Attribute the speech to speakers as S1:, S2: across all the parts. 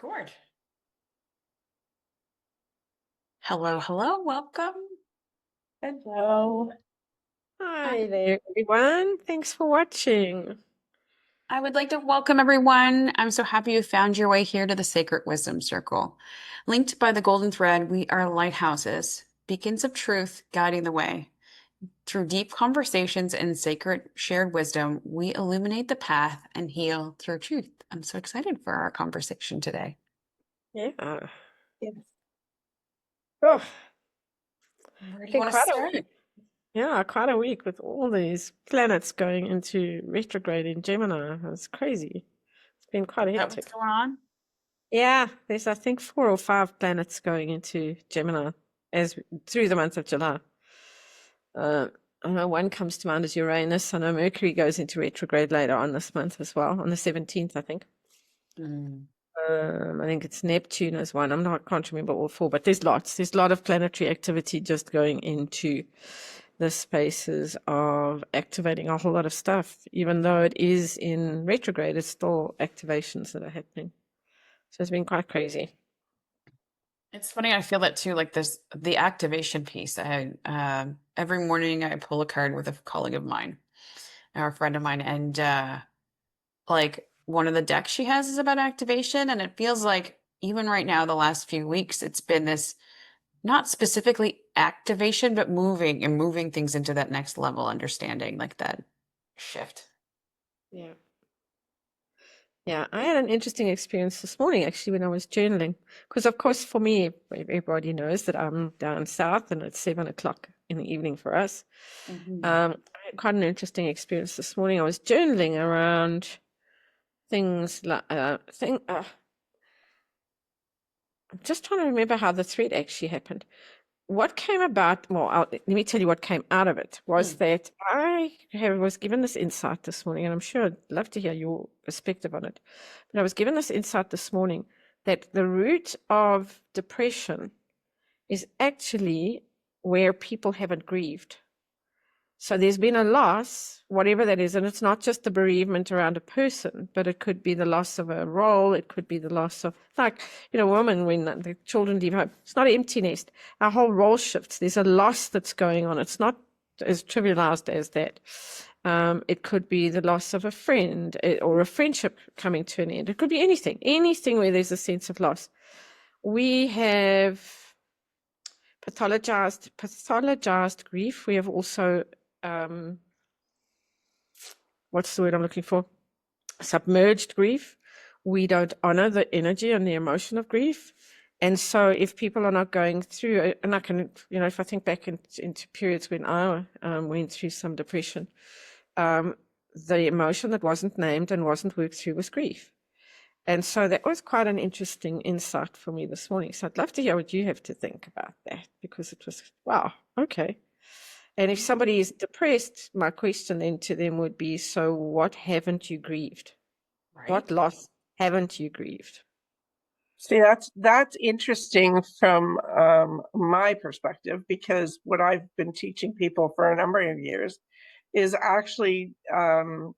S1: Good. Hello, hello, welcome.
S2: Hello. Hi
S1: Um,
S2: there, everyone. Thanks for watching.
S1: I would like to welcome everyone. I'm so happy you found your way here to the Sacred Wisdom Circle. Linked by the golden thread, we are lighthouses, beacons of truth guiding the way. Through deep conversations and sacred shared wisdom, we illuminate the path and heal through truth. I'm so excited for our conversation today.
S2: Yeah.
S1: Yes.
S2: Oh,
S1: Where do you
S2: been
S1: want to
S2: quite a
S1: start?
S2: week. Yeah, quite a week with all these planets going into retrograde in Gemini. It's crazy. It's been quite
S1: Is that what's
S2: hectic.
S1: going on?
S2: Yeah, there's I think 4 or 5 planets going into Gemini as through the month of July. Uh, I know one comes to mind is Uranus. I know Mercury goes into retrograde later on this month as well, on the 17th, I think.
S1: Mm.
S2: I think it's Neptune as one. Can't remember all four, but there's lots. There's a lot of planetary activity just going into the spaces of activating a whole lot of stuff. Even though it is in retrograde, it's still activations that are happening. So it's been quite crazy.
S1: It's funny, I feel that too, like this the activation piece. I every morning I pull a card with a colleague of mine or a friend of mine, and like one of the decks she has is about activation, and it feels like even right now, the last few weeks, it's been this not specifically activation, but moving things into that next level understanding, like that shift.
S2: Yeah. Yeah, I had an interesting experience this morning actually when I was journaling. Because, of course, for me, everybody knows that I'm down south and it's 7 o'clock in the evening for us.
S1: Mhm.
S2: I had quite an interesting experience this morning. I was journaling around things like, I'm just trying to remember how the thread actually happened. What came about, well, let me tell you what came out of it was
S1: Mm.
S2: that was given this insight this morning, and I'm sure I'd love to hear your perspective on it. But I was given this insight this morning that the root of depression is actually where people haven't grieved. So there's been a loss, whatever that is, and it's not just the bereavement around a person, but it could be the loss of a role. It could be the loss of, like, women when the children leave home. It's not an empty nest. Our whole role shifts. There's a loss that's going on. It's not as trivialized as that. It could be the loss of a friend or a friendship coming to an end. It could be anything where there's a sense of loss. We have pathologized grief. We have also what's the word I'm looking for? Submerged grief. We don't honor the energy and the emotion of grief. And so if people are not going through it, and I can, if I think back into periods when I went through some depression, the emotion that wasn't named and wasn't worked through was grief. And so that was quite an interesting insight for me this morning. So I'd love to hear what you have to think about that, because it was, wow, okay. And if somebody is depressed, my question then to them would be, so what haven't you grieved?
S1: Right?
S2: What loss haven't you grieved?
S3: See, that's interesting from my perspective, because what I've been teaching people for a number of years is actually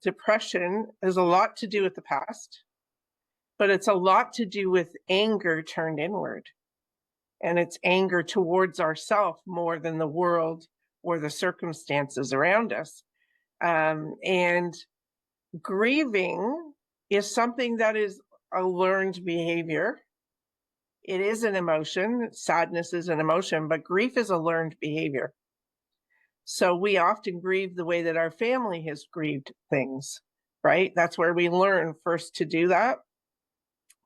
S3: depression is a lot to do with the past, but it's a lot to do with anger turned inward. And it's anger towards ourself more than the world or the circumstances around us. And grieving is something that is a learned behavior. It is an emotion. Sadness is an emotion, but grief is a learned behavior. So we often grieve the way that our family has grieved things, right? That's where we learn first to do that.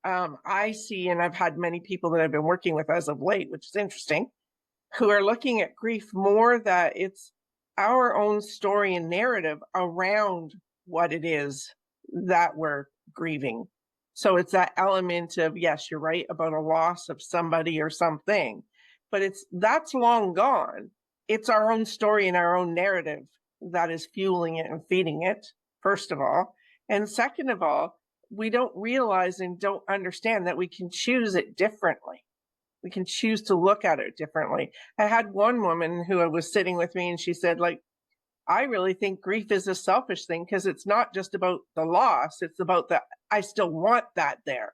S3: I see, and I've had many people that I've been working with as of late, which is interesting, who are looking at grief more that it's our own story and narrative around what it is that we're grieving. So it's that element of, yes, you're right about a loss of somebody or something, but that's long gone. It's our own story and our own narrative that is fueling it and feeding it, first of all. And second of all, we don't realize and don't understand that we can choose it differently. We can choose to look at it differently. I had one woman who was sitting with me and she said, like, I really think grief is a selfish thing, because it's not just about the loss. It's about I still want that there.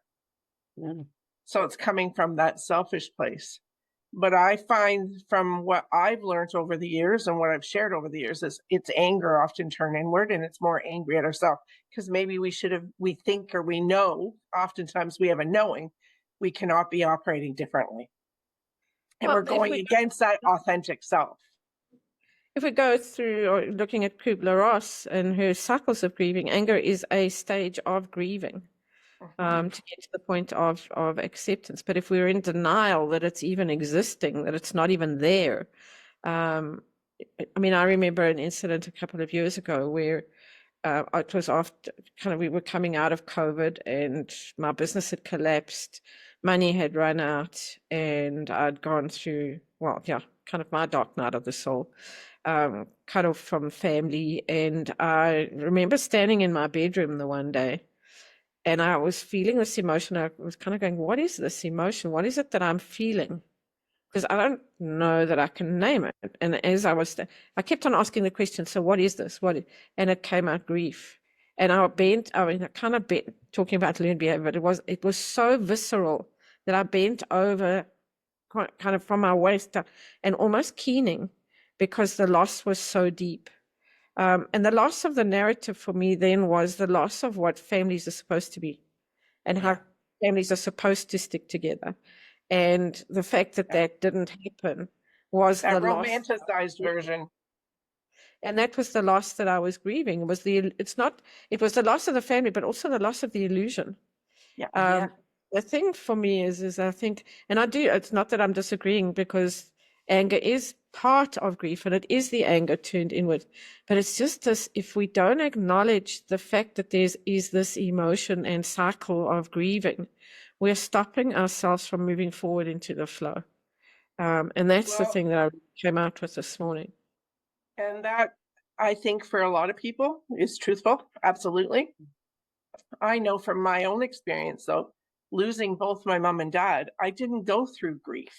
S1: Mm.
S3: So it's coming from that selfish place. But I find from what I've learned over the years and what I've shared over the years is it's anger often turned inward, and it's more angry at ourselves because maybe we think or we know, oftentimes we have a knowing, we cannot be operating differently. And
S2: Well,
S3: we're going against that authentic self.
S2: if we go through or looking at Kubler-Ross and her cycles of grieving, anger is a stage of grieving. To get to the point of acceptance. But if we're in denial that it's even existing, that it's not even there, I mean, I remember an incident a couple of years ago where it was after we were coming out of COVID and my business had collapsed, money had run out, and I'd gone through, kind of my dark night of the soul, cut off from family. And I remember standing in my bedroom the one day, and I was feeling this emotion. I was kind of going, what is this emotion? What is it that I'm feeling? Because I don't know that I can name it. And as I kept on asking the question, so what is this? And it came out grief. And I kind of bent, talking about learned behavior, but it was so visceral that I bent over kind of from my waist up and almost keening because the loss was so deep. And the loss of the narrative for me then was the loss of what families are supposed to be and how families are supposed to stick together. And the fact that that didn't happen was
S3: that
S2: the loss.
S3: romanticized version.
S2: And that was the loss that I was grieving. It was the loss of the family, but also the loss of the illusion. The thing for me is I think, and it's not that I'm disagreeing, because anger is part of grief and it is the anger turned inward. But it's just this, if we don't acknowledge the fact that there is this emotion and cycle of grieving, we're stopping ourselves from moving forward into the flow. And that's the thing that I came out with this morning.
S3: And that, I think, for a lot of people is truthful. Absolutely. I know from my own experience, though, losing both my mom and dad, I didn't go through grief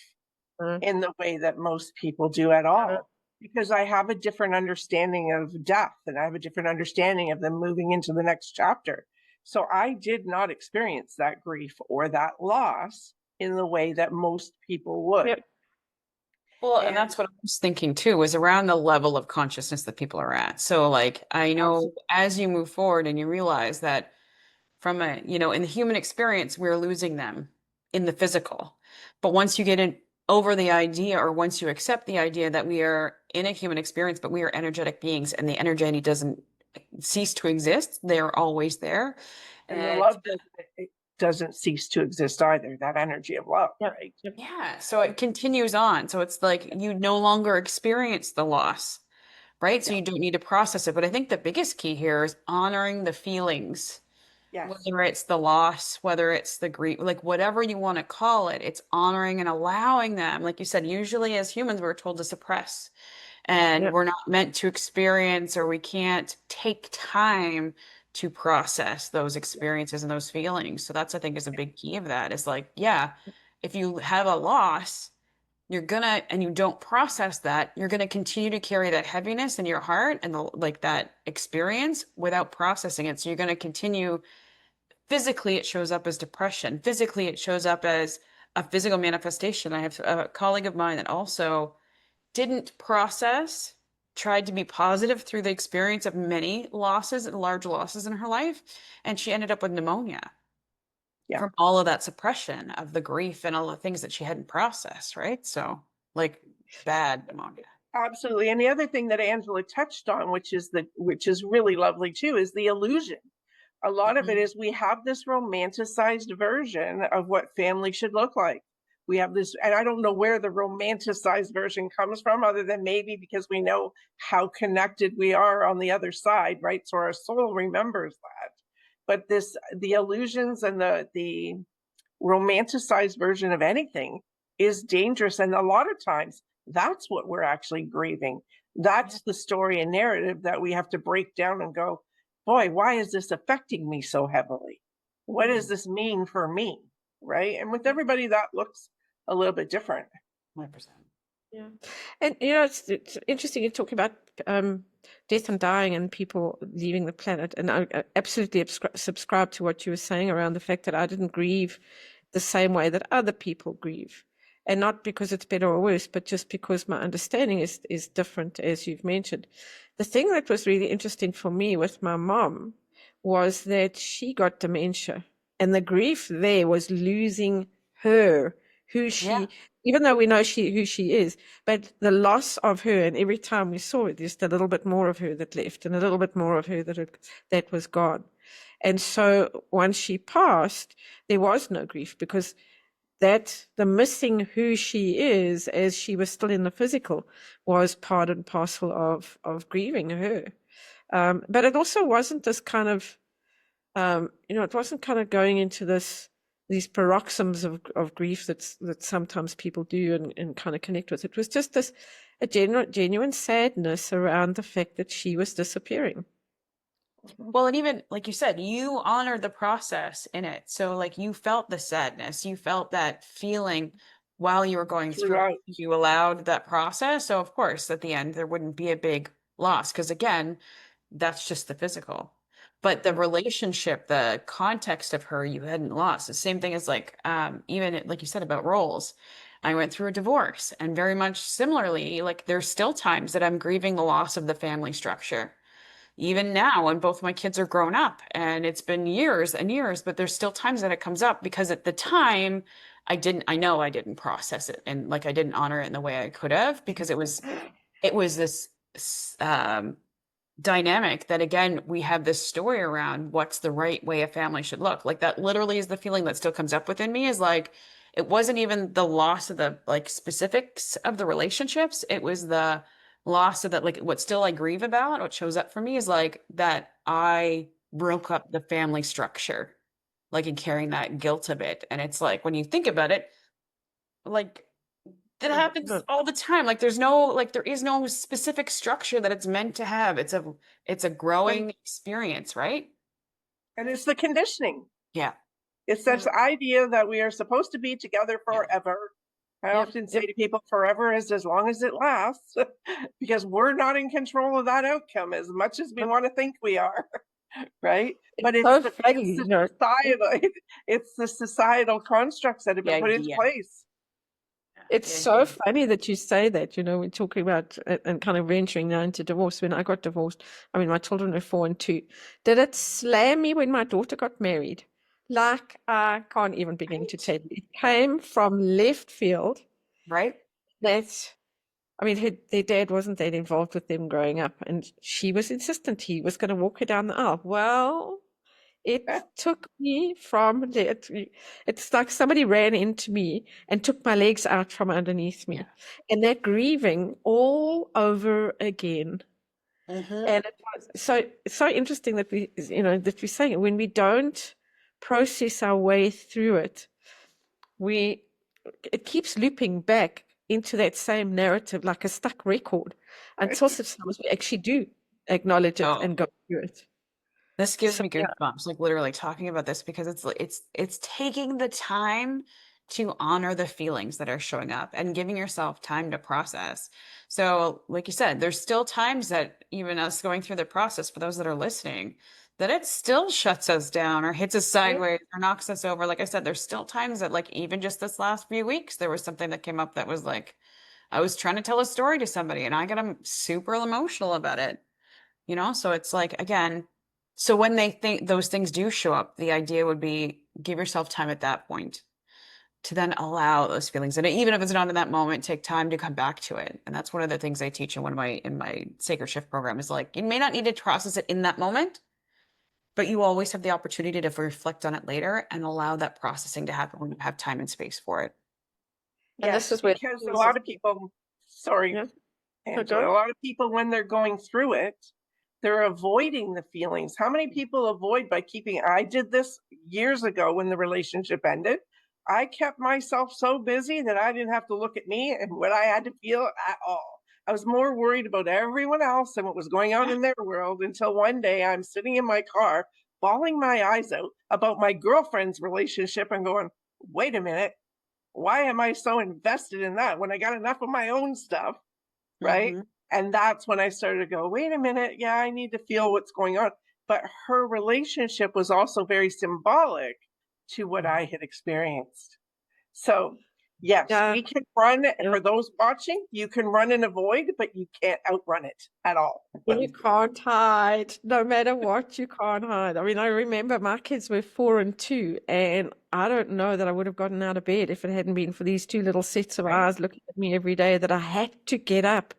S3: in the way that most people do at all, because I have a different understanding of death and I have a different understanding of them moving into the next chapter. So I did not experience that grief or that loss in the way that most people would.
S2: Yep.
S1: Well, and that's what I was thinking too, was around the level of consciousness that people are at. So like, I know as you move forward and you realize that from in the human experience, we're losing them in the physical. But once you get in over the idea, or once you accept the idea that we are in a human experience, but we are energetic beings and the energy doesn't cease to exist, they're always there.
S3: And the love doesn't cease to exist either, that energy of love, right?
S1: Yeah. So it continues on. So it's like you no longer experience the loss, right? So you don't need to process it. But I think the biggest key here is honoring the feelings. Whether it's the loss, whether it's the grief, like whatever you want to call it, it's honoring and allowing them. Like you said, usually as humans, we're told to suppress and we're not meant to experience, or we can't take time to process those experiences and those feelings. So that's, I think, is a big key of that, is like, if you have a loss, and you don't process that, you're gonna continue to carry that heaviness in your heart and that experience without processing it. So you're gonna continue. Physically, it shows up as depression. Physically, it shows up as a physical manifestation. I have a colleague of mine that also didn't process, tried to be positive through the experience of many losses and large losses in her life, and she ended up with pneumonia from all of that suppression of the grief and all the things that she hadn't processed, right? So, like, bad pneumonia.
S3: Absolutely. And the other thing that Angela touched on, which is really lovely too, is the illusion. A lot of it is we have this romanticized version of what family should look like. We have this, and I don't know where the romanticized version comes from, other than maybe because we know how connected we are on the other side, right? So our soul remembers that. But the illusions and the romanticized version of anything is dangerous. And a lot of times that's what we're actually grieving. That's the story and narrative that we have to break down and go, boy, why is this affecting me so heavily? What does this mean for me? Right? And with everybody, that looks a little bit different.
S1: 100%.
S2: Yeah. And, it's interesting, you're talking about death and dying and people leaving the planet. And I absolutely subscribe to what you were saying around the fact that I didn't grieve the same way that other people grieve. And not because it's better or worse, but just because my understanding is different, as you've mentioned. The thing that was really interesting for me with my mom was that she got dementia. And the grief there was losing her, who
S1: Yeah.
S2: she, even though we know who she is, but the loss of her, and every time we saw it, just a little bit more of her that left, and a little bit more of her that was gone. And so once she passed, there was no grief, because that the missing who she is as she was still in the physical was part and parcel of grieving her. But it also wasn't this kind of, it wasn't kind of going into these paroxysms of grief that sometimes people do and kind of connect with. It was just a genuine sadness around the fact that she was disappearing.
S1: Well, and even like you said, you honored the process in it. So like you felt the sadness, you felt that feeling while you were going through it.
S3: Throughout.
S1: You allowed that process. So of course, at the end, there wouldn't be a big loss because again, that's just the physical. But the relationship, the context of her, you hadn't lost. The same thing as like even like you said about roles. I went through a divorce and very much similarly, like there's still times that I'm grieving the loss of the family structure even now when both my kids are grown up and it's been years and years, but there's still times that it comes up because at the time I know I didn't process it and like I didn't honor it in the way I could have because it was this dynamic that again we have this story around what's the right way a family should look. Like that literally is the feeling that still comes up within me is like it wasn't even the loss of the like specifics of the relationships, it was the loss of that, like what still I grieve about, what shows up for me is like that I broke up the family structure, like in carrying that guilt of it. And it's like when you think about it, like that happens all the time. Like there is no specific structure that it's meant to have. It's a growing experience, right?
S3: And it's the conditioning.
S1: Yeah.
S3: It's this idea that we are supposed to be together
S1: Yeah.
S3: forever. I
S2: Yep,
S3: often say to people, forever is as long as it lasts, because we're not in control of that outcome as much as we want to think we are, right? But
S2: so funny,
S3: societal, it's the societal constructs that have been put into
S1: idea.
S3: place.
S2: It's
S1: The
S2: so
S1: idea.
S2: funny that you say that, we're talking about and kind of venturing now into divorce. When I got divorced, I mean, my children were 4 and 2. Did it slam me when my daughter got married? Like, I can't even begin to tell you. It came from left field.
S1: Right?
S2: That, I mean, their dad wasn't that involved with them growing up, and she was insistent he was going to walk her down the aisle. Well, it took me from there. It's like somebody ran into me and took my legs out from underneath me.
S1: Yeah.
S2: And that grieving all over again.
S1: Mm-hmm.
S2: And it was so interesting that that we're saying it. When we don't process our way through it, it keeps looping back into that same narrative like a stuck record until such time as we actually do acknowledge it
S1: Oh.
S2: and go through it.
S1: This gives
S2: So,
S1: me goosebumps, like literally talking about this because it's taking the time to honor the feelings that are showing up and giving yourself time to process. So, like you said, there's still times that even us going through the process, for those that are listening, that it still shuts us down or hits us sideways or knocks us over. Like I said, there's still times that like even just this last few weeks, there was something that came up that was like I was trying to tell a story to somebody and I got super emotional about it. So it's like, again, so when they think those things do show up, the idea would be give yourself time at that point to then allow those feelings. And even if it's not in that moment, take time to come back to it. And that's one of the things I teach in my Sacred Shift program is like, you may not need to process it in that moment, but you always have the opportunity to reflect on it later and allow that processing to happen when you have time and space for it.
S2: and
S3: Yes,
S2: this is where
S3: because a lot of people, sorry,
S2: Yeah.
S3: Angela, a lot of people, when they're going through it, they're avoiding the feelings. How many people avoid by I did this years ago when the relationship ended. I kept myself so busy that I didn't have to look at me and what I had to feel at all. I was more worried about everyone else and what was going on in their world until one day I'm sitting in my car, bawling my eyes out about my girlfriend's relationship and going, wait a minute, why am I so invested in that when I got enough of my own stuff? Right.
S1: Mm-hmm.
S3: And that's when I started to go, wait a minute. Yeah, I need to feel what's going on. But her relationship was also very symbolic to what I had experienced. So yes,
S2: Yeah.
S3: we can run, for those watching, you can run and avoid, but you can't outrun it at all.
S2: You can't hide. No matter what, you can't hide. I mean, I remember my kids were 4 and 2, and I don't know that I would have gotten out of bed if it hadn't been for these two little sets of
S3: Right.
S2: eyes looking at me every day that I had to get up.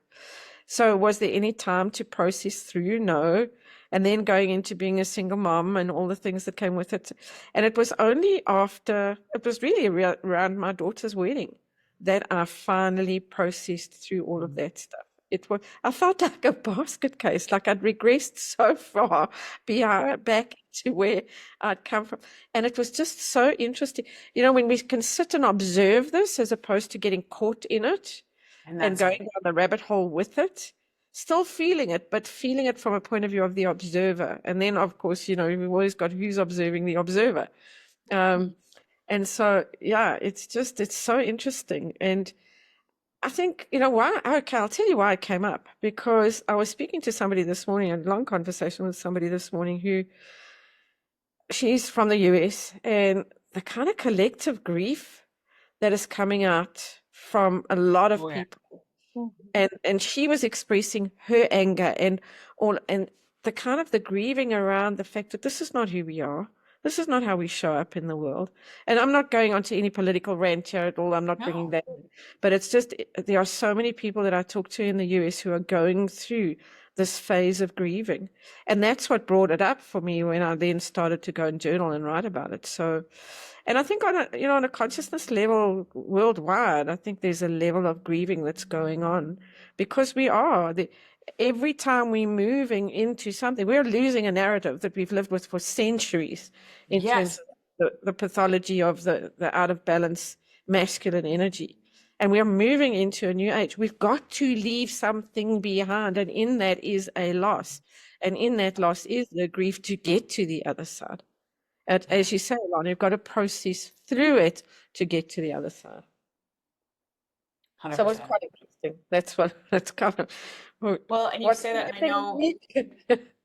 S2: So was there any time to process through? No. And then going into being a single mom and all the things that came with it. And it was only after, it was really around my daughter's wedding that I finally processed through all of that stuff. It was, I felt like a basket case, like I'd regressed so far back to where I'd come from. And it was just so interesting. You know, when we can sit and observe this as opposed to getting caught in it, and going down the rabbit hole with it, still feeling it, but feeling it from a point of view of the observer. And then, of course, you know, we've always got who's observing the observer. And so, yeah, it's so interesting. And I think, you know, why? Okay, I'll tell you why it came up. Because I was speaking to somebody this morning, a long conversation with somebody this morning who, she's from the US, and the kind of collective grief that is coming out from a lot of people. And she was expressing her anger and all, and the kind of the grieving around the fact that this is not who we are. This is not how we show up in the world. And I'm not going on to any political rant here at all. I'm not bringing that in. But it's just, there are so many people that I talk to in the US who are going through this phase of grieving. And that's what brought it up for me when I then started to go and journal and write about it. So, and I think on a, you know, on a consciousness level worldwide, I think there's a level of grieving that's going on because we are every time we're moving into something, we're losing a narrative that we've lived with for centuries in terms of the pathology of the out of balance masculine energy. And we're moving into a new age. We've got to leave something behind. And in that is a loss. And in that loss is the grief to get to the other side. As you say, Lon, you've got to process through it to get to the other side.
S1: 100%.
S2: So it was quite interesting. That's kind of.
S1: Well, and you say that,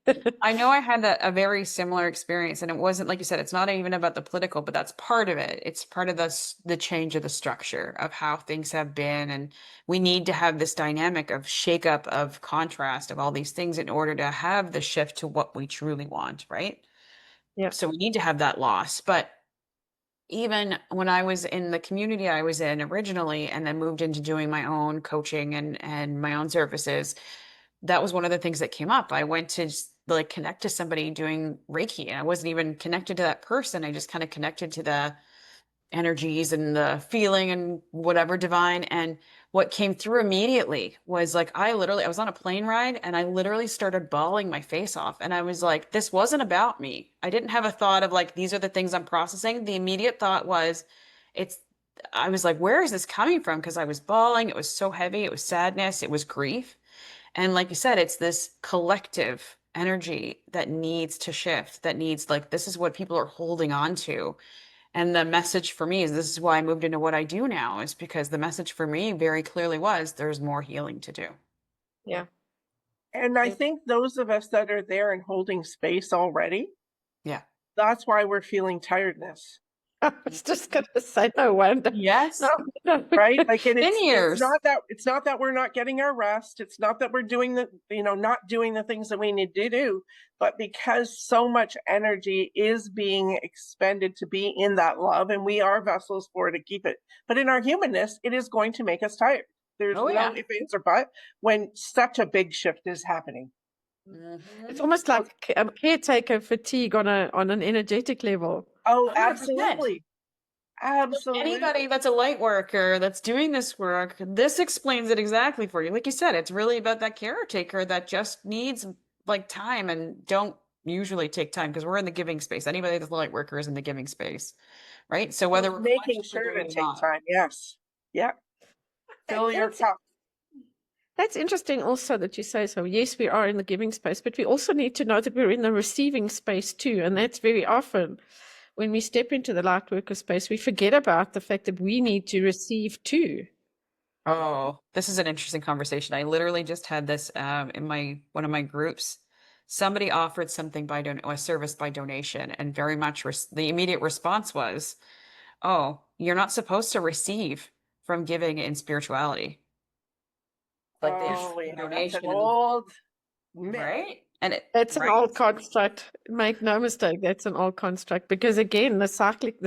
S1: and I know I had a very similar experience, and it wasn't, like you said, it's not even about the political, but that's part of it. It's part of the change of the structure of how things have been, and we need to have this dynamic of shakeup, of contrast, of all these things in order to have the shift to what we truly want, right?
S2: Yeah.
S1: So we need to have that loss. But even when I was in the community I was in originally, and then moved into doing my own coaching and my own services, that was one of the things that came up. I went to just, like, connect to somebody doing Reiki, and I wasn't even connected to that person. I just kind of connected to the energies and the feeling and whatever divine. And what came through immediately was like, I was on a plane ride and I literally started bawling my face off. And I was like, this wasn't about me. I didn't have a thought of like, these are the things I'm processing. The immediate thought was, I was like, where is this coming from? Because I was bawling. It was so heavy. It was sadness. It was grief. And like you said, it's this collective energy that needs to shift, that needs, like, this is what people are holding on to. And the message for me is, this is why I moved into what I do now, is because the message for me very clearly was, there's more healing to do.
S2: Yeah.
S3: And I think those of us that are there and holding space already,
S1: Yeah.
S3: that's why we're feeling tiredness.
S2: I was just going to say, no wonder.
S1: Yes.
S2: No.
S3: Right? Like, and
S1: years.
S3: it's not that we're not getting our rest. It's not that we're doing not doing the things that we need to do, but because so much energy is being expended to be in that love, and we are vessels for it to keep it. But in our humanness, it is going to make us tired. There's no ifs, ands, or buts when such a big shift is happening.
S2: It's almost like a caretaker fatigue on an energetic level.
S3: Oh,
S1: 100%.
S3: absolutely. Absolutely.
S1: Anybody that's a light worker that's doing this work, this explains it exactly for you. Like you said, it's really about that caretaker that just needs like time, and don't usually take time, because we're in the giving space. Anybody that's a light worker is in the giving space, right? So whether we're
S3: making sure to take time, yes. Yeah. Fill your cup.
S2: That's interesting also that you say so. Yes, we are in the giving space, but we also need to know that we're in the receiving space too. And that's very often when we step into the light worker space, we forget about the fact that we need to receive too.
S1: Oh, this is an interesting conversation. I literally just had this in one of my groups. somebody offered something by a service by donation, and very much the immediate response was, "Oh, you're not supposed to receive from giving in spirituality." Like they
S3: Oh, yeah, that's an
S1: donation,
S3: old myth.
S1: right? And it
S2: That's an
S1: right.
S2: old construct. Make no mistake, that's an old construct because again, the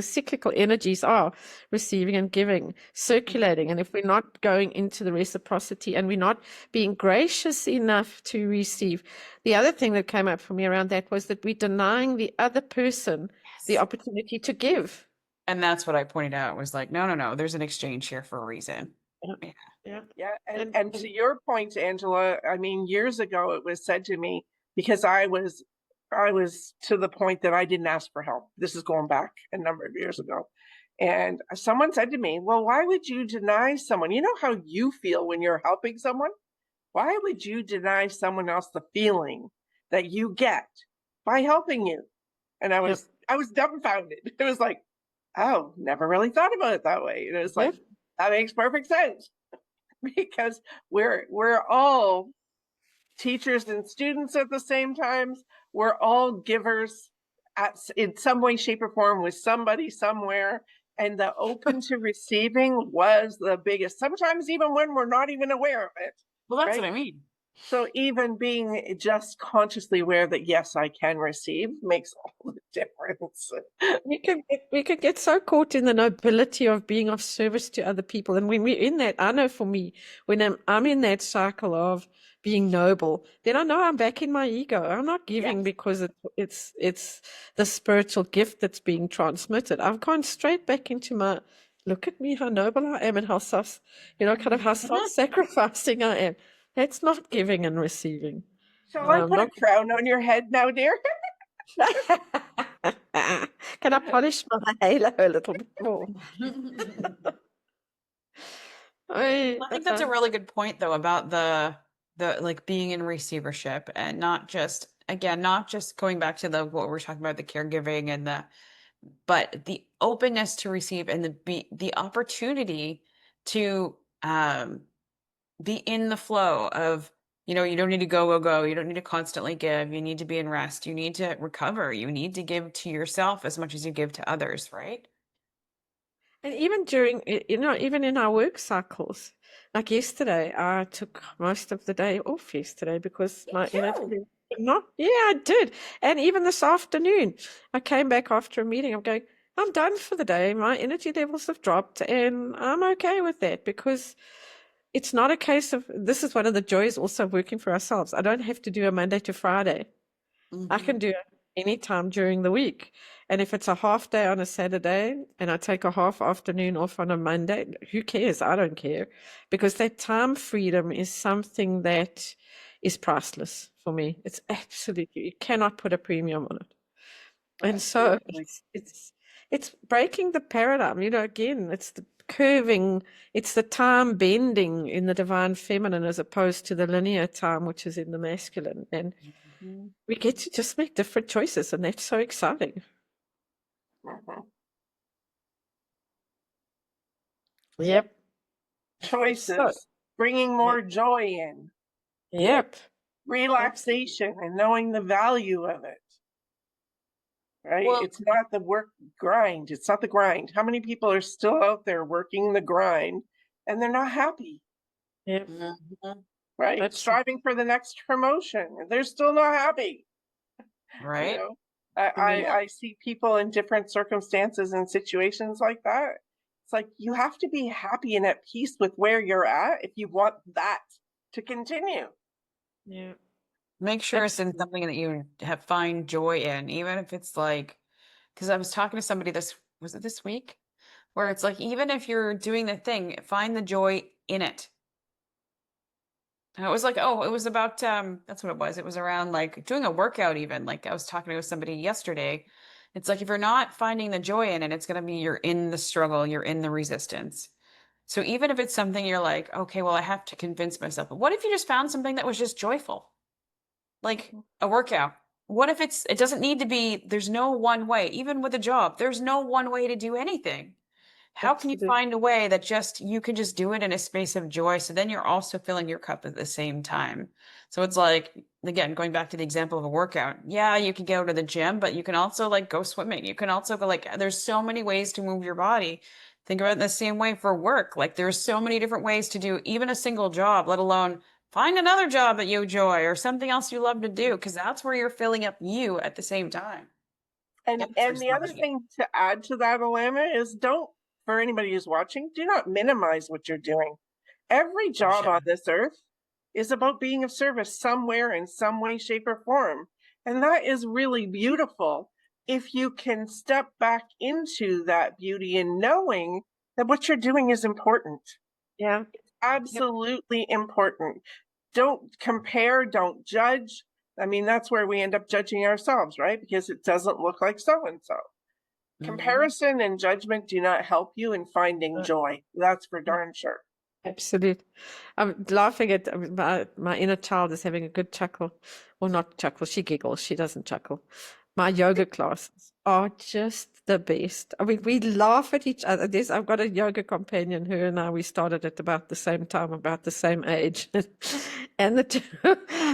S2: cyclical energies are receiving and giving, circulating. And if we're not going into the reciprocity and we're not being gracious enough to receive, the other thing that came up for me around that was that we're denying the other person the
S1: Yes.
S2: opportunity to give.
S1: And that's what I pointed out was like, no, no, no, there's an exchange here for a reason.
S2: Yeah.
S1: Yeah.
S2: Yeah.
S3: Yeah,
S2: And,
S3: and to your point, Angela, I mean, years ago it was said to me because I was to the point that I didn't ask for help. This is going back a number of years ago. And someone said to me, "Well, why would you deny someone? You know how you feel when you're helping someone? Why would you deny someone else the feeling that you get by helping you?" And I
S2: Yep.
S3: was dumbfounded. It was like, "Oh, never really thought about it that way." And it was like,
S2: Yep.
S3: that makes perfect sense. Because we're all teachers and students at the same time. We're all givers in some way, shape, or form with somebody somewhere. And the open to receiving was the biggest, sometimes even when we're not even aware of it.
S1: Well, that's
S3: right?
S1: what I mean.
S3: So even being just consciously aware that, yes, I can receive makes all the difference.
S2: We could get so caught in the nobility of being of service to other people. And when we're in that, I know for me, when I'm in that cycle of being noble, then I know I'm back in my ego. I'm not giving
S3: Yes.
S2: because it's the spiritual gift that's being transmitted. I've gone straight back into my, look at me, how noble I am and how kind of how self-sacrificing I am. That's not giving and receiving.
S3: Shall I put a
S2: Not
S3: crown on your head now, dear?
S2: Can I polish my halo a little bit more?
S1: I think that's a really good point though about the like being in receivership and not just going back to what we're talking about, the caregiving and but the openness to receive and the opportunity to be in the flow of, you don't need to go. You don't need to constantly give. You need to be in rest. You need to recover. You need to give to yourself as much as you give to others, right?
S2: And even during, even in our work cycles, like yesterday, I took most of the day off yesterday because my energy not, yeah, I did. And even this afternoon, I came back after a meeting. I'm going, I'm done for the day. My energy levels have dropped, and I'm okay with that because it's not a case of, this is one of the joys also of working for ourselves. I don't have to do a Monday to Friday. I can do it anytime during the week. And if it's a half day on a Saturday and I take a half afternoon off on a Monday, who cares? I don't care. Because that time freedom is something that is priceless for me. It's absolutely, you cannot put a premium on it. And so
S3: Absolutely.
S2: it's breaking the paradigm. Again, it's the curving, it's the time bending in the divine feminine as opposed to the linear time, which is in the masculine. And we get to just make different choices, and that's so exciting.
S3: Mhm.
S2: Yep.
S3: Choices,
S2: So,
S3: bringing more joy in,
S2: yep.
S3: relaxation, and knowing the value of it. Right?
S1: Well,
S3: It's not the work grind. It's not the grind. How many people are still out there working the grind and they're not happy?
S2: Yep.
S3: Right?
S2: That's
S3: Striving for the next promotion. They're still not happy.
S1: right.
S3: I see people in different circumstances and situations like that. It's like you have to be happy and at peace with where you're at if you want that to continue.
S2: Yeah.
S1: Make sure it's in something that you find joy in, even if it's like, because I was talking to somebody was it this week? Where it's like, even if you're doing the thing, find the joy in it. And it was like, oh, it was about, that's what it was. It was around like doing a workout even. Like I was talking to somebody yesterday. It's like, if you're not finding the joy in it, it's going to be you're in the struggle, you're in the resistance. So even if it's something you're like, okay, well, I have to convince myself. But what if you just found something that was just joyful? Like a workout. What if it doesn't need to be, there's no one way, even with a job, there's no one way to do anything. How can you
S2: Absolutely.
S1: find a way that you can just do it in a space of joy? So then you're also filling your cup at the same time. So it's like again, going back to the example of a workout, yeah, you can go to the gym, but you can also like go swimming. You can also go like, there's so many ways to move your body. Think about it the same way for work. Like there's so many different ways to do even a single job, let alone find another job that you enjoy or something else you love to do, because that's where you're filling up you at the same time.
S3: And
S1: For
S3: the other
S1: somebody.
S3: thing to add to that, Alana, is don't, for anybody who's watching, do not minimize what you're doing. Every job on this earth is about being of service somewhere in some way, shape, or form. And that is really beautiful if you can step back into that beauty and knowing that what you're doing is important.
S2: Yeah.
S3: Absolutely important. Don't compare, don't judge. I mean, that's where we end up judging ourselves, right? Because it doesn't look like so and so. Comparison and judgment do not help you in finding joy. That's for darn sure.
S2: Absolutely. I'm laughing at my inner child is having a good chuckle. Well, not chuckle, she giggles, she doesn't chuckle. My yoga classes are just the best. I mean, we laugh at each other. I've got a yoga companion, her and I, we started at about the same time, about the same age. And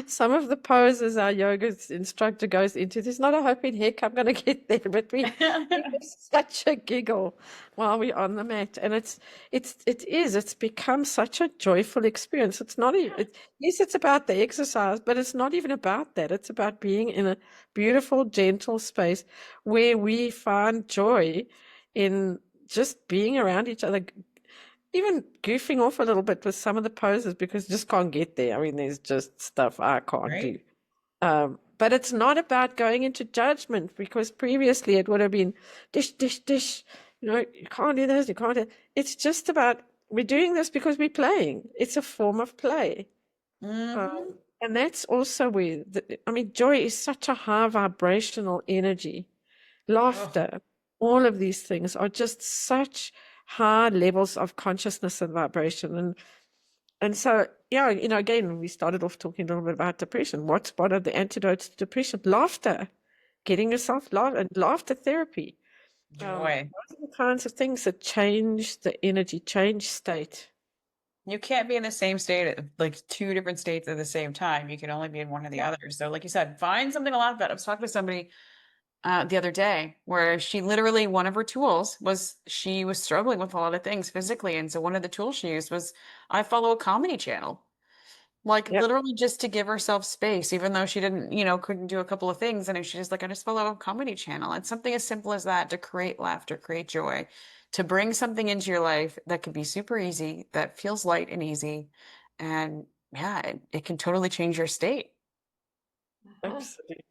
S2: some of the poses our yoga instructor goes into, there's not a hope in heck I'm going to get there, but we have such a giggle while we're on the mat. And it's become such a joyful experience. It's not even, yes, it's about the exercise, but it's not even about that. It's about being in a beautiful, gentle space where we find joy in just being around each other, even goofing off a little bit with some of the poses because you just can't get there. I mean, there's just stuff I can't do. But it's not about going into judgment, because previously it would have been dish, dish, dish. You can't do this, you can't do. It's just about, we're doing this because we're playing. It's a form of play. And that's also where, joy is such a high vibrational energy. Laughter, all of these things are just such high levels of consciousness and vibration. And so, yeah, again, we started off talking a little bit about depression. What's one of the antidotes to depression? Laughter, getting yourself and laughter therapy.
S1: Joy.
S2: Those are the kinds of things that change the energy, change state.
S1: You can't be in the same state, like two different states at the same time. You can only be in one or the other. So, like you said, find something to laugh about. I was talking to somebody the other day where she literally, one of her tools was she was struggling with a lot of things physically. And so one of the tools she used was, I follow a comedy channel. Like
S2: Yep.
S1: literally just to give herself space, even though she didn't, couldn't do a couple of things. And she's like, I just follow a comedy channel. And something as simple as that to create laughter, create joy, to bring something into your life that could be super easy, that feels light and easy. And yeah, it can totally change your state.
S2: Absolutely.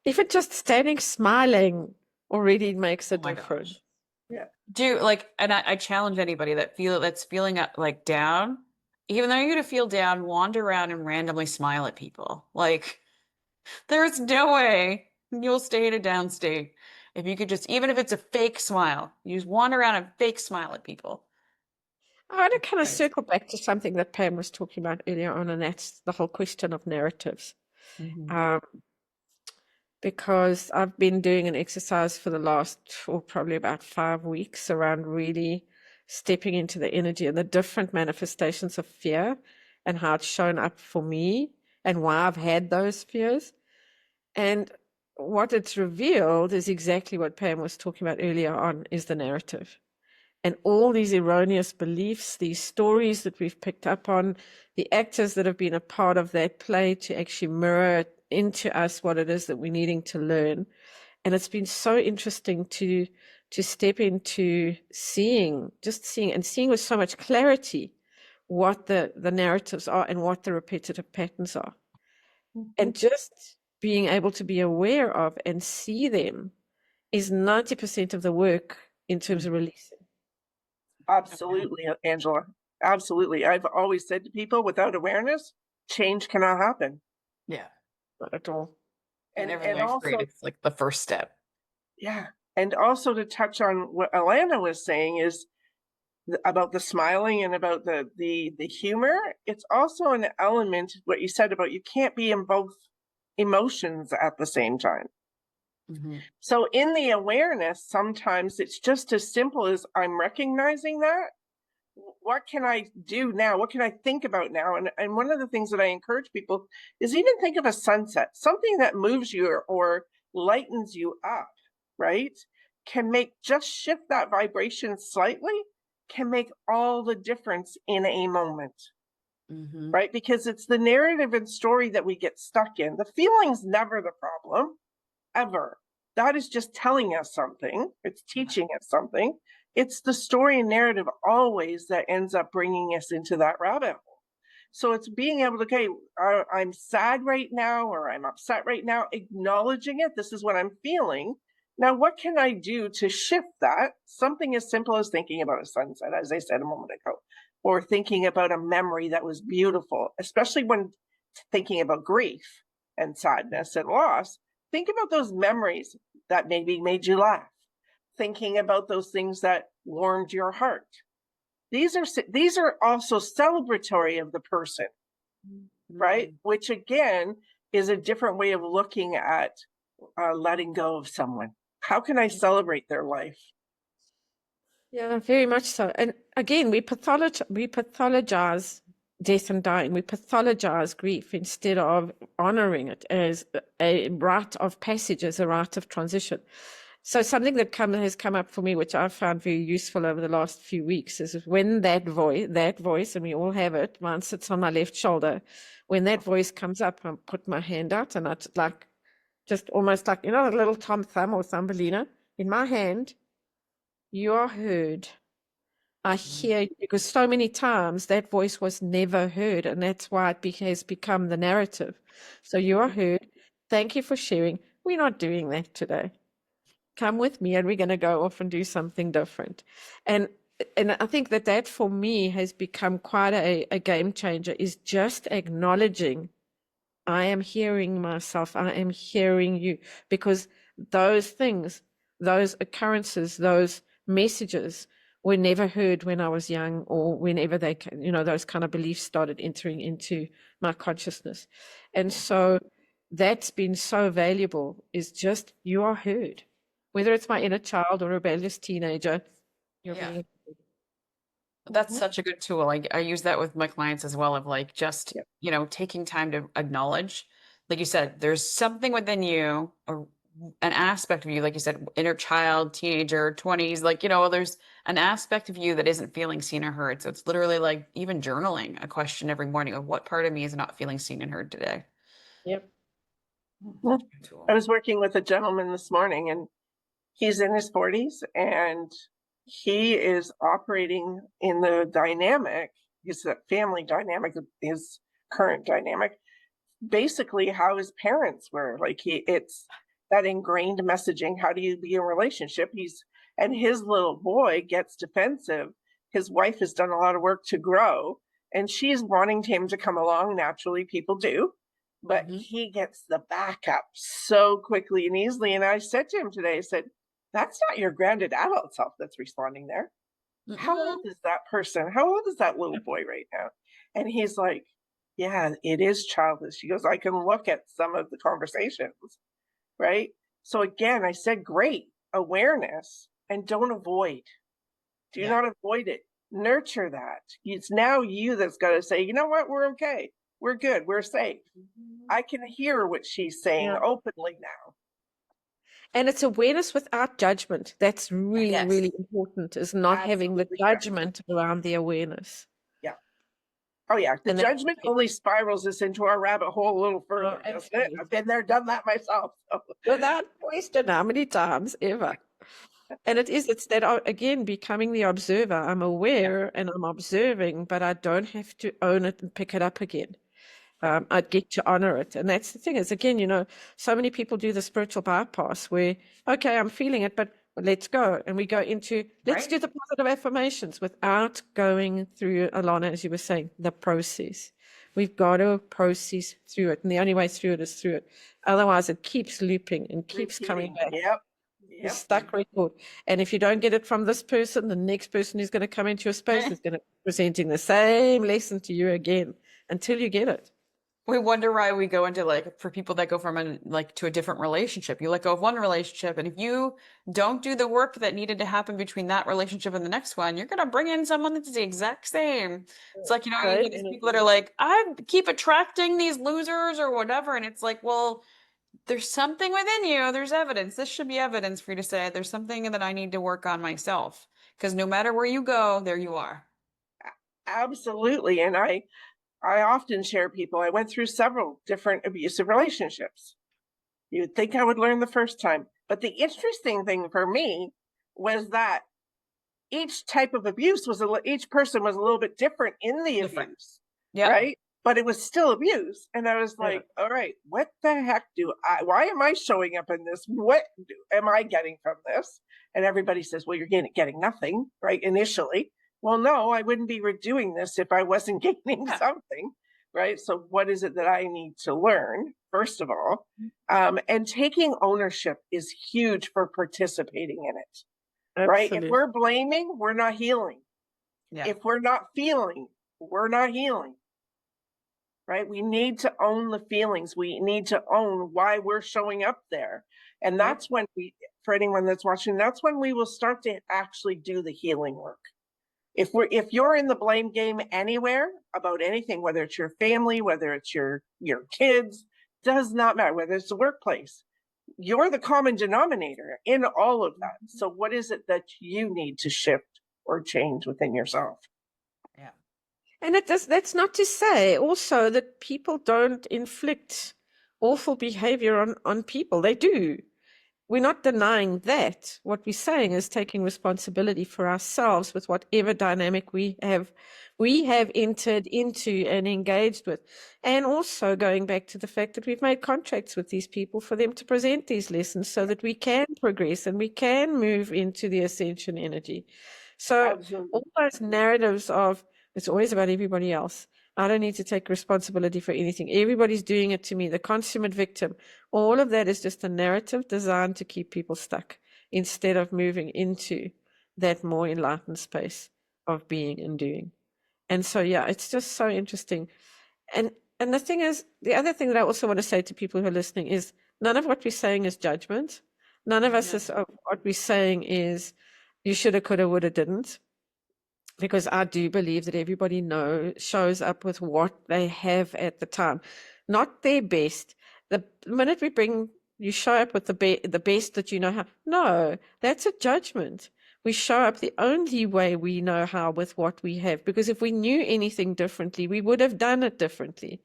S2: Even just standing smiling already makes a
S1: Oh my
S2: difference.
S1: gosh. Do like, and I challenge anybody that's feeling like down, even though you're gonna feel down, wander around and randomly smile at people. Like there's no way you'll stay in a down state if you could just, even if it's a fake smile, you just wander around and fake smile at people.
S2: I want to kind of
S1: Right.
S2: circle back to something that Pam was talking about earlier on, and that's the whole question of narratives. Because I've been doing an exercise for the last, probably about 5 weeks, around really stepping into the energy and the different manifestations of fear and how it's shown up for me and why I've had those fears. And what it's revealed is exactly what Pam was talking about earlier on, is the narrative. And all these erroneous beliefs, these stories that we've picked up on, the actors that have been a part of that play to actually mirror into us what it is that we're needing to learn. And it's been so interesting to step into seeing with so much clarity what the narratives are and what the repetitive patterns are. And just being able to be aware of and see them is 90% of the work in terms of releasing.
S3: Absolutely, Angela. Absolutely. I've always said to people, without awareness, change cannot happen.
S1: Yeah.
S2: Not at all.
S3: And
S1: also, it's like the first step.
S3: Yeah. And also to touch on what Alana was saying is about the smiling and about the humor. It's also an element, what you said about you can't be in both emotions at the same time. So in the awareness, sometimes it's just as simple as I'm recognizing that. what can I do now? What can I think about now? And one of the things that I encourage people is even think of a sunset, something that moves you or lightens you up, right? Can make, just shift that vibration slightly, can make all the difference in a moment, right? Because it's the narrative and story that we get stuck in. The feeling's never the problem, ever. That is just telling us something. It's teaching us something. It's the story and narrative always that ends up bringing us into that rabbit hole. So it's being able to, okay, I'm sad right now, or I'm upset right now, acknowledging it. This is what I'm feeling. Now, what can I do to shift that? Something as simple as thinking about a sunset, as I said a moment ago, or thinking about a memory that was beautiful, especially when thinking about grief and sadness and loss. Think about those memories that maybe made you laugh. Thinking about those things that warmed your heart. These are also celebratory of the person, right? Which again is a different way of looking at letting go of someone. How can I celebrate their life?
S2: Yeah, very much so. And again, we pathologize death and dying. We pathologize grief instead of honoring it as a rite of passage, as a rite of transition. So something that has come up for me, which I've found very useful over the last few weeks, is when that voice, and we all have it, mine sits on my left shoulder. When that voice comes up, I put my hand out and I just almost like, a little Tom Thumb or Thumbelina in my hand. You are heard. I hear you, because so many times that voice was never heard, and that's why it has become the narrative. So you are heard. Thank you for sharing. We're not doing that today. Come with me, and we're going to go off and do something different. And I think that for me has become quite a game changer, is just acknowledging I am hearing myself, I am hearing you, because those things, those occurrences, those messages were never heard when I was young, or whenever they, those kind of beliefs started entering into my consciousness. And so that's been so valuable, is just, you are heard. Whether it's my inner child or rebellious teenager, you're being.
S1: That's such a good tool. I use that with my clients as well, of like just,
S3: Yep.
S1: taking time to acknowledge, like you said, there's something within you, or an aspect of you, like you said, inner child, teenager, 20s, like, there's an aspect of you that isn't feeling seen or heard. So it's literally like even journaling a question every morning of what part of me is not feeling seen and heard today.
S2: Yep.
S1: Such a good tool.
S3: I was working with a gentleman this morning, and he's in his 40s, and he is operating in the dynamic, his family dynamic, his current dynamic, basically how his parents were. Like it's that ingrained messaging. How do you be in a relationship? And his little boy gets defensive. His wife has done a lot of work to grow, and she's wanting him to come along. Naturally, people do, but he gets the backup so quickly and easily. And I said to him today, I said, that's not your grounded adult self that's responding there. How old is that person? How old is that little boy right now? And he's like, yeah, it is childish. He goes, I can look at some of the conversations, right? So again, I said, great awareness, and don't avoid. Do not avoid it. Nurture that. It's now you that's got to say, you know what? We're okay. We're good. We're safe. I can hear what she's saying openly now.
S2: And it's awareness without judgment. That's really, really important, is not having the judgment around the awareness.
S3: Yeah. Oh, yeah. The judgment only spirals us into our rabbit hole a little further. Doesn't it? I've been there, done that myself. So.
S2: Without question, how many times ever? And it's that, again, becoming the observer. I'm aware and I'm observing, but I don't have to own it and pick it up again. I get to honor it. And that's the thing, is, again, so many people do the spiritual bypass where, okay, I'm feeling it, but let's go. And we go into, let's do the positive affirmations without going through, Alana, as you were saying, the process. We've got to process through it. And the only way through it is through it. Otherwise, it keeps looping and keeps coming back.
S3: Yep.
S2: A stuck record. And if you don't get it from this person, the next person who's going to come into your space is going to be presenting the same lesson to you again until you get it.
S1: We wonder why we go into like for people that go from to a different relationship. You let go of one relationship, and if you don't do the work that needed to happen between that relationship and the next one, you're gonna bring in someone that's the exact same. It's like, you
S2: Right.
S1: get these people that are like, I keep attracting these losers or whatever, and it's like, well, there's something within you. There's evidence. This should be evidence for you to say there's something that I need to work on myself. Because no matter where you go, there you are.
S3: Absolutely. And I often share people, I went through several different abusive relationships. You'd think I would learn the first time. But the interesting thing for me was that each type of abuse each person was a little bit different in the
S1: Different.
S3: abuse,
S1: Yeah.
S3: right? But it was still abuse. And I was like, all right, what the heck why am I showing up in this? What am I getting from this? And everybody says, well, you're getting nothing, right? Initially. Well, no, I wouldn't be doing this if I wasn't gaining something, right? So what is it that I need to learn, first of all? And taking ownership is huge for participating in it. Right? If we're blaming, we're not healing.
S1: Yeah.
S3: If we're not feeling, we're not healing. Right? We need to own the feelings. We need to own why we're showing up there. And that's when for anyone that's watching, that's when we will start to actually do the healing work. If you're in the blame game anywhere about anything, whether it's your family, whether it's your kids, does not matter, whether it's the workplace, you're the common denominator in all of that. So what is it that you need to shift or change within yourself?
S1: Yeah.
S2: And that's not to say also that people don't inflict awful behavior on people. They do. We're not denying that. What we're saying is taking responsibility for ourselves with whatever dynamic we have entered into and engaged with. And also going back to the fact that we've made contracts with these people for them to present these lessons so that we can progress and we can move into the ascension energy. So
S3: Absolutely.
S2: all those narratives of it's always about everybody else. I don't need to take responsibility for anything. Everybody's doing it to me, the consummate victim. All of that is just a narrative designed to keep people stuck instead of moving into that more enlightened space of being and doing. And so, yeah, it's just so interesting. And the thing is, the other thing that I also want to say to people who are listening is none of what we're saying is judgment. None of us is what we're saying is you shoulda, coulda, woulda, didn't. Because I do believe that everybody shows up with what they have at the time, not their best. The minute you show up with the best that you know how. No, that's a judgment. We show up the only way we know how with what we have, because if we knew anything differently, we would have done it differently.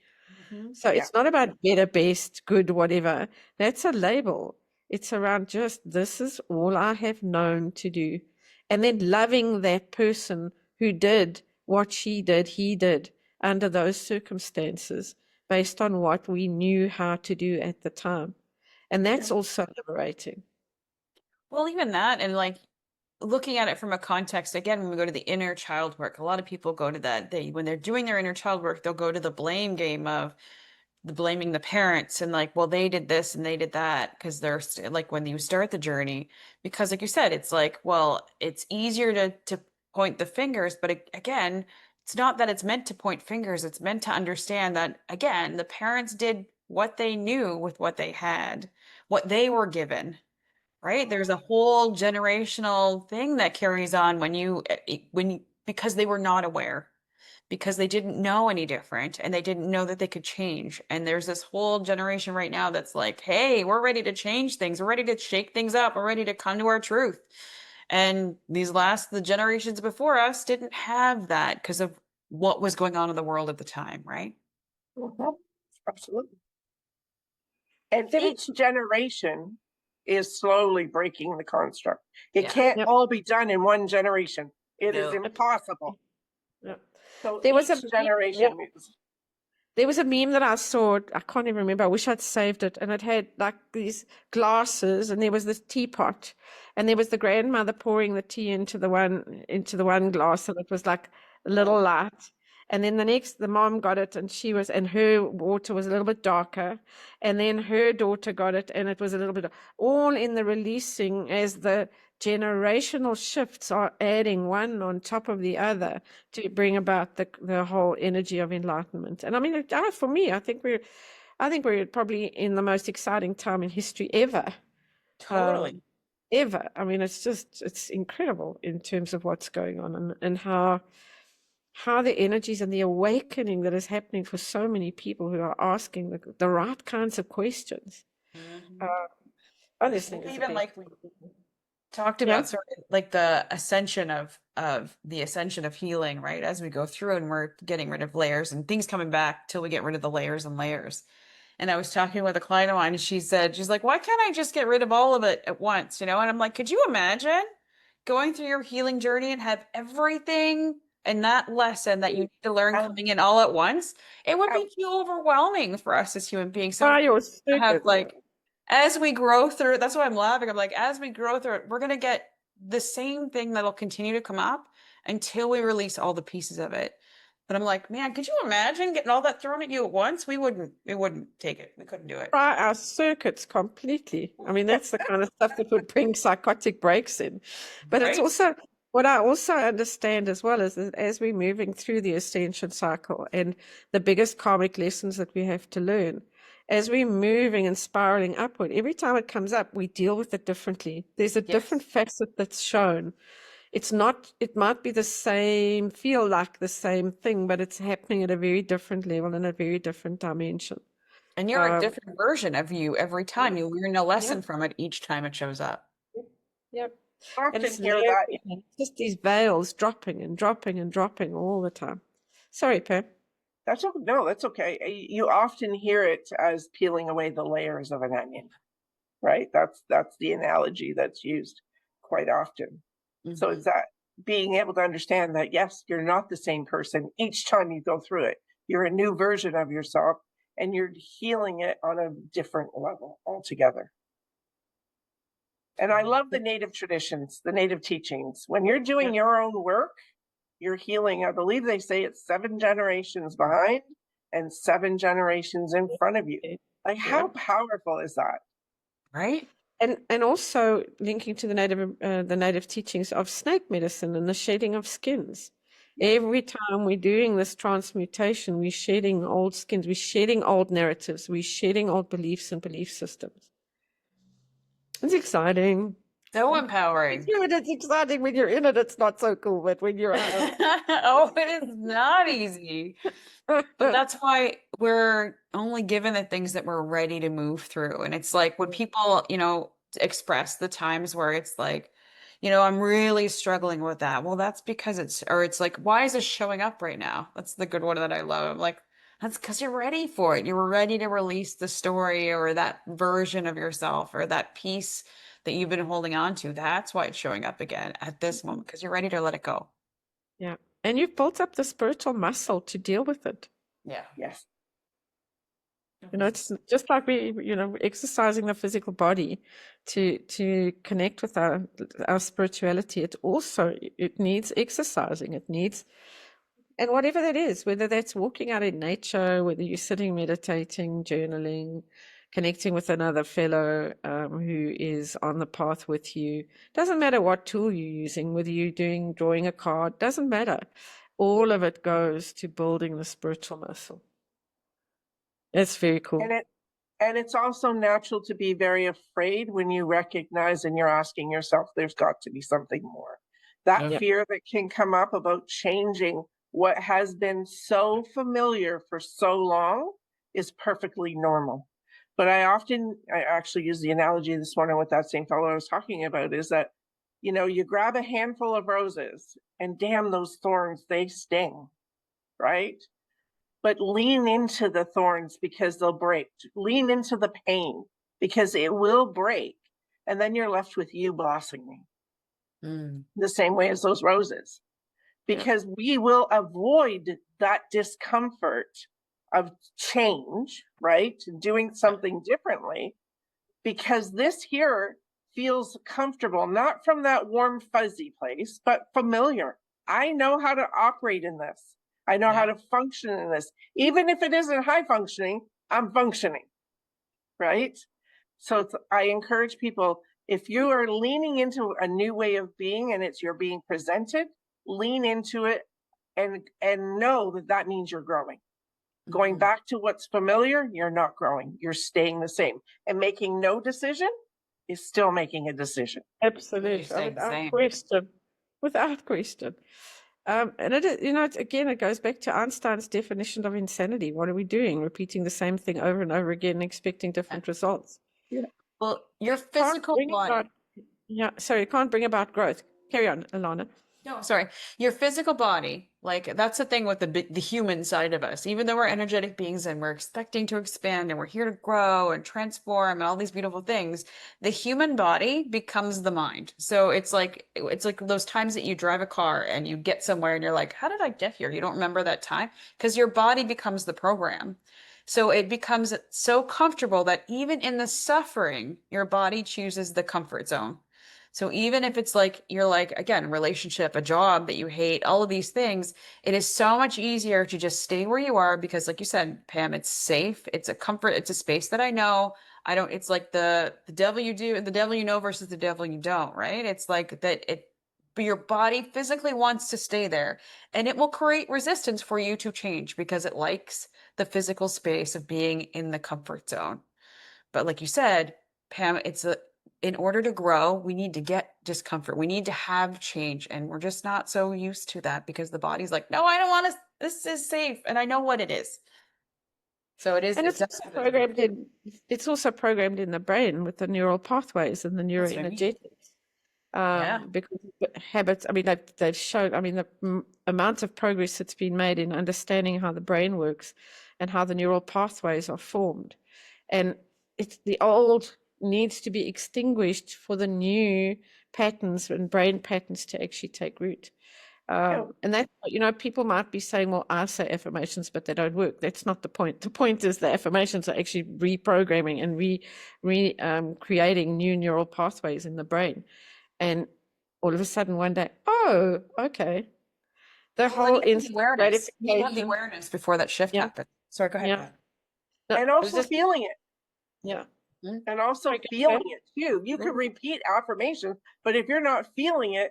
S2: So it's not about better, best, good, whatever. That's a label. It's around just this is all I have known to do. And then loving that person who did what he did under those circumstances based on what we knew how to do at the time. And that's also liberating.
S1: Well, even that, and like looking at it from a context, again, when we go to the inner child work, a lot of people go to that. When they're doing their inner child work, they'll go to the blame game of blaming the parents and like, well, they did this and they did that because they're like when you start the journey, because like you said, it's like, well, it's easier to point the fingers, but again, it's not that it's meant to point fingers. It's meant to understand that again, the parents did what they knew with what they had, what they were given. Right? There's a whole generational thing that carries on because they were not aware, because they didn't know any different and they didn't know that they could change. And there's this whole generation right now that's like, hey, we're ready to change things. We're ready to shake things up. We're ready to come to our truth. And the generations before us didn't have that because of what was going on in the world at the time, right?
S3: Absolutely. And each generation is slowly breaking the construct. It can't all be done in one generation. It is impossible. So there was a generation.
S2: There was a meme that I saw. I can't even remember. I wish I'd saved it. And it had like these glasses, and there was this teapot, and there was the grandmother pouring the tea into the one glass, and it was like a little light. And then the mom got it, and her water was a little bit darker. And then her daughter got it, and it was a little bit, all in the releasing as the generational shifts are adding one on top of the other to bring about the whole energy of enlightenment. And I mean, for me, I think we're probably in the most exciting time in history ever.
S1: Totally.
S2: Ever. I mean, it's incredible in terms of what's going on, and how the energies and the awakening that is happening for so many people who are asking the right kinds of questions.
S1: Mhm.
S2: Honestly,
S1: Well,
S2: it's
S1: even like we talked
S2: Yeah.
S1: about, sort of like the ascension of the ascension of healing, right? As we go through and we're getting rid of layers and things coming back till we get rid of the layers and layers. And I was talking with a client of mine, and she's like, why can't I just get rid of all of it at once? And I'm like, could you imagine going through your healing journey and have everything and that lesson that you need to learn
S3: Um,
S1: coming in all at once? It would
S3: um,
S1: be too overwhelming for us as human beings. So
S2: Your
S1: to have
S2: circuit.
S1: like, as we grow through, that's why I'm laughing. I'm like, as we grow through it, we're going to get the same thing that'll continue to come up until we release all the pieces of it. But I'm like, man, could you imagine getting all that thrown at you at once? We wouldn't take it. We couldn't do it.
S2: Fry our circuits completely. I mean, that's the kind of stuff that would bring psychotic breaks in. But it's
S1: Right?
S2: also what I also understand as well is that as we're moving through the ascension cycle and the biggest karmic lessons that we have to learn, as we're moving and spiraling upward, every time it comes up, we deal with it differently. There's a different facet that's shown. It's not, it might be the same, feel like the same thing, but it's happening at a very different level in a very different dimension.
S1: And you're a different version of you every time. You learn a
S2: Yeah.
S1: lesson from it each time it shows up.
S2: Yep.
S3: I
S2: And
S3: often
S2: it's
S3: hear that.
S2: just these veils dropping and dropping and dropping all the time. Sorry, Pam.
S3: No, that's okay. You often hear it as peeling away the layers of an onion, right? That's the analogy that's used quite often. So it's that being able to understand that, yes, you're not the same person each time you go through it. You're a new version of yourself, and you're healing it on a different level altogether. And I love the native traditions, the native teachings. When you're doing your own work, you're healing. I believe they say it's 7 generations behind and 7 generations in front of you. Like, how powerful is that?
S1: Right?
S2: And also linking to the native teachings of snake medicine and the shedding of skins. Every time we're doing this transmutation, we're shedding old skins, we're shedding old narratives, we're shedding old beliefs and belief systems. It's exciting.
S1: So empowering.
S2: It's exciting when you're in it. It's not so cool, but when you're out of
S1: Oh, it is not easy. But that's why we're only given the things that we're ready to move through. And it's like when people, express the times where it's like, I'm really struggling with that. Well, that's because it's like, why is this showing up right now? That's the good one that I love. I'm like, that's because you're ready for it. You're ready to release the story or that version of yourself or that piece that you've been holding on to. That's why it's showing up again at this moment because you're ready to let it go.
S2: Yeah. And you've built up the spiritual muscle to deal with it.
S1: Yeah.
S3: Yes.
S2: It's just like exercising the physical body to connect with our spirituality. It needs exercising. It needs, and whatever that is, whether that's walking out in nature, whether you're sitting, meditating, journaling, connecting with another fellow who is on the path with you. Doesn't matter what tool you're using, whether you're drawing a card, doesn't matter. All of it goes to building the spiritual muscle. It's very cool.
S3: And it's also natural to be very afraid when you recognize and you're asking yourself, there's got to be something more. That fear that can come up about changing what has been so familiar for so long is perfectly normal. But I actually use the analogy this morning with that same fellow I was talking about, is that, you grab a handful of roses and damn, those thorns, they sting, right? But lean into the thorns because they'll break. Lean into the pain because it will break. And then you're left with you blossoming the same way as those roses. Because we will avoid that discomfort of change, right? Doing something differently, because this here feels comfortable, not from that warm, fuzzy place, but familiar. I know how to operate in this. I know how to function in this. Even if it isn't high functioning, I'm functioning, right? So I encourage people, If you are leaning into a new way of being and it's you're being presented, lean into it and know that that means you're growing. Going back to what's familiar, you're not growing. You're staying the same. And making no decision is still making a decision.
S2: Absolutely,
S1: staying the
S2: without
S1: same.
S2: question, without question. And it is, again, it goes back to Einstein's definition of insanity. What are we doing? Repeating the same thing over and over again, expecting different results.
S1: Well, your
S2: Can't
S1: physical
S2: bring
S1: body.
S2: about, you can't bring about growth. Carry on, Alana.
S1: No, sorry. Your physical body, like that's the thing with the human side of us. Even though we're energetic beings and we're expecting to expand and we're here to grow and transform and all these beautiful things, the human body becomes the mind. So it's like those times that you drive a car and you get somewhere and you're like, how did I get here? You don't remember that time because your body becomes the program. So it becomes so comfortable that even in the suffering, your body chooses the comfort zone. So even if it's like you're like, again, relationship, a job that you hate, all of these things, it is so much easier to just stay where you are because like you said, Pam, it's safe, it's a comfort, it's a space that I know. I don't, it's like the devil you do, the devil you know versus the devil you don't, right? It's like that but your body physically wants to stay there and it will create resistance for you to change because it likes the physical space of being in the comfort zone. But like you said, Pam, in order to grow, we need to get discomfort. We need to have change. And we're just not so used to that because the body's like, no, I don't want to, this is safe. And I know what it is. So it is,
S2: And it's also programmed in the brain with the neural pathways and the
S1: That's what I mean.
S2: neuroenergetics.
S1: Yeah.
S2: Because habits, I mean, they've shown, I mean, the amount of progress that's been made in understanding how the brain works and how the neural pathways are formed. And it's the old needs to be extinguished for the new patterns and brain patterns to actually take root. And that, people might be saying, well, I say affirmations, but they don't work. That's not the point. The point is the affirmations are actually reprogramming and creating new neural pathways in the brain. And all of a sudden one day, oh, okay. The whole instant
S1: awareness. You have the
S2: gratification.
S1: awareness before that shift happens. Sorry, go ahead.
S2: Yeah. No,
S3: And also feeling it.
S2: Yeah.
S3: And also feeling it too. You can repeat affirmations, but if you're not feeling it,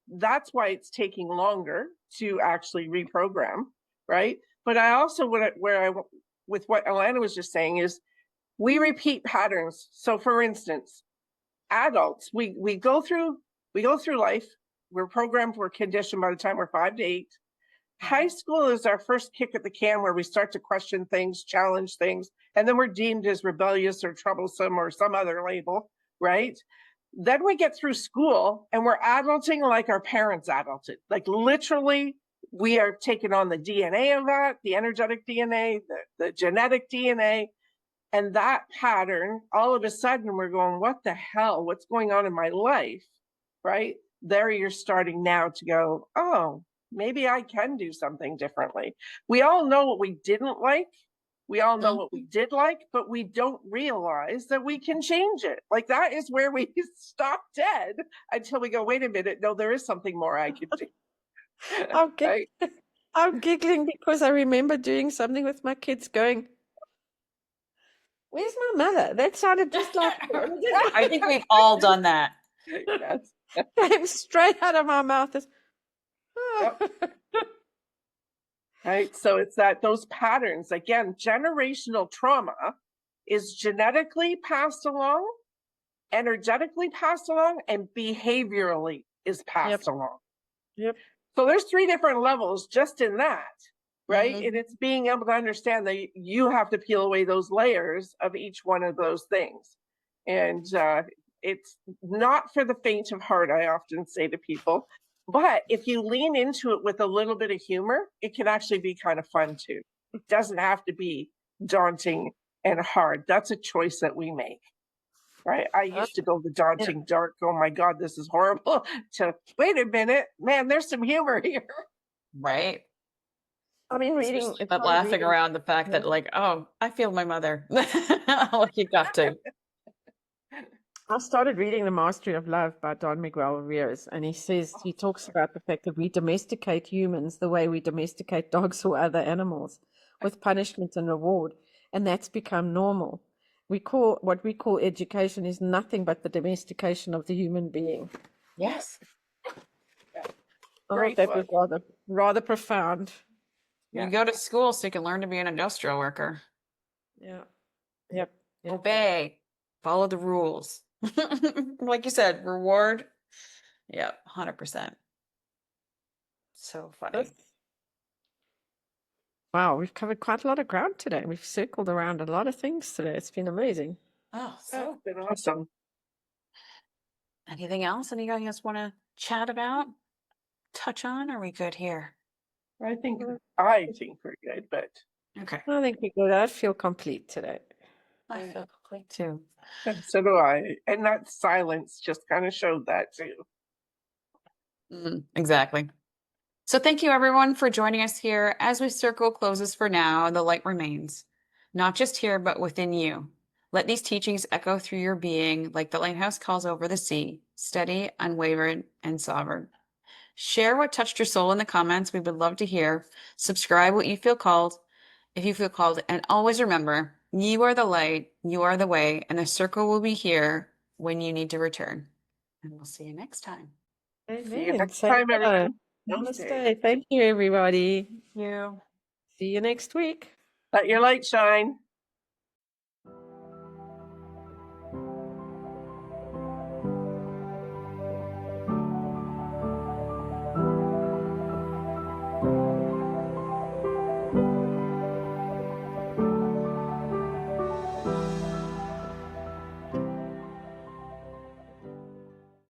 S3: that's why it's taking longer to actually reprogram, right? But I also with what Alana was just saying is we repeat patterns. So for instance, adults, we go through life, we're programmed, we're conditioned by the time we're 5 to 8. High school is our first kick at the can where we start to question things, challenge things, and then we're deemed as rebellious or troublesome or some other label, right? Then we get through school and we're adulting like our parents adulted. Like literally, we are taking on the DNA of that, the energetic DNA, the genetic DNA. And that pattern, all of a sudden we're going, what the hell? What's going on in my life? Right? There you're starting now to go, oh, maybe I can do something differently. We all know what we didn't like. We all know what we did like, but we don't realize that we can change it. Like that is where we stop dead until we go, wait a minute, no, there is something more I can do.
S2: I'm giggling because I remember doing something with my kids going, where's my mother? That sounded just like
S1: I think we've all done that.
S3: Yes.
S2: Came straight out of my mouth.
S3: Right. So it's those patterns, again, generational trauma is genetically passed along, energetically passed along, and behaviorally is passed along.
S2: Yep.
S3: So there's 3 different levels just in that, right? And it's being able to understand that you have to peel away those layers of each one of those things. And it's not for the faint of heart, I often say to people. But if you lean into it with a little bit of humor, it can actually be kind of fun too. It doesn't have to be daunting and hard. That's a choice that we make, right? I used to go the daunting, dark, oh my God, this is horrible, to wait a minute, man, there's some humor here.
S1: Right.
S2: I mean, reading,
S1: but laughing around the fact that like, oh, I feel my mother. Like you got to.
S2: I started reading The Mastery of Love by Don Miguel Ruiz, and he talks about the fact that we domesticate humans the way we domesticate dogs or other animals, with punishment and reward, and that's become normal. what we call education is nothing but the domestication of the human being.
S1: Yes.
S2: I
S3: Great
S2: thought that was
S3: book.
S2: rather profound.
S3: Yeah.
S1: You go to school so you can learn to be an industrial worker.
S2: Yeah. Yep. Yep.
S1: Obey. Follow the rules. Like you said, reward. Yep, 100%. So funny.
S2: That's- Wow, we've covered quite a lot of ground today. We've circled around a lot of things today. It's been amazing.
S1: Oh,
S3: That's
S1: so
S3: been awesome.
S1: anything else? Any of you guys want to chat about? Touch on? Are we good here?
S3: I think
S2: Mm.
S3: we're good, but
S1: Okay.
S2: I think we good. I feel complete today.
S1: I feel complete too.
S3: so do I. And that silence just kind of showed that too.
S1: Exactly. So thank you everyone for joining us here. As we circle closes for now, the light remains, not just here, but within you. Let these teachings echo through your being like the lighthouse calls over the sea, steady, unwavering, and sovereign. Share what touched your soul in the comments. We would love to hear. Subscribe what you feel called, if you feel called. And always remember, you are the light, you are the way, and the circle will be here when you need to return. And we'll see you next time.
S3: See you
S2: Amen.
S3: next time, everyone.
S2: Namaste. Thank you, everybody.
S1: Thank you.
S2: See you next week.
S3: Let your light shine.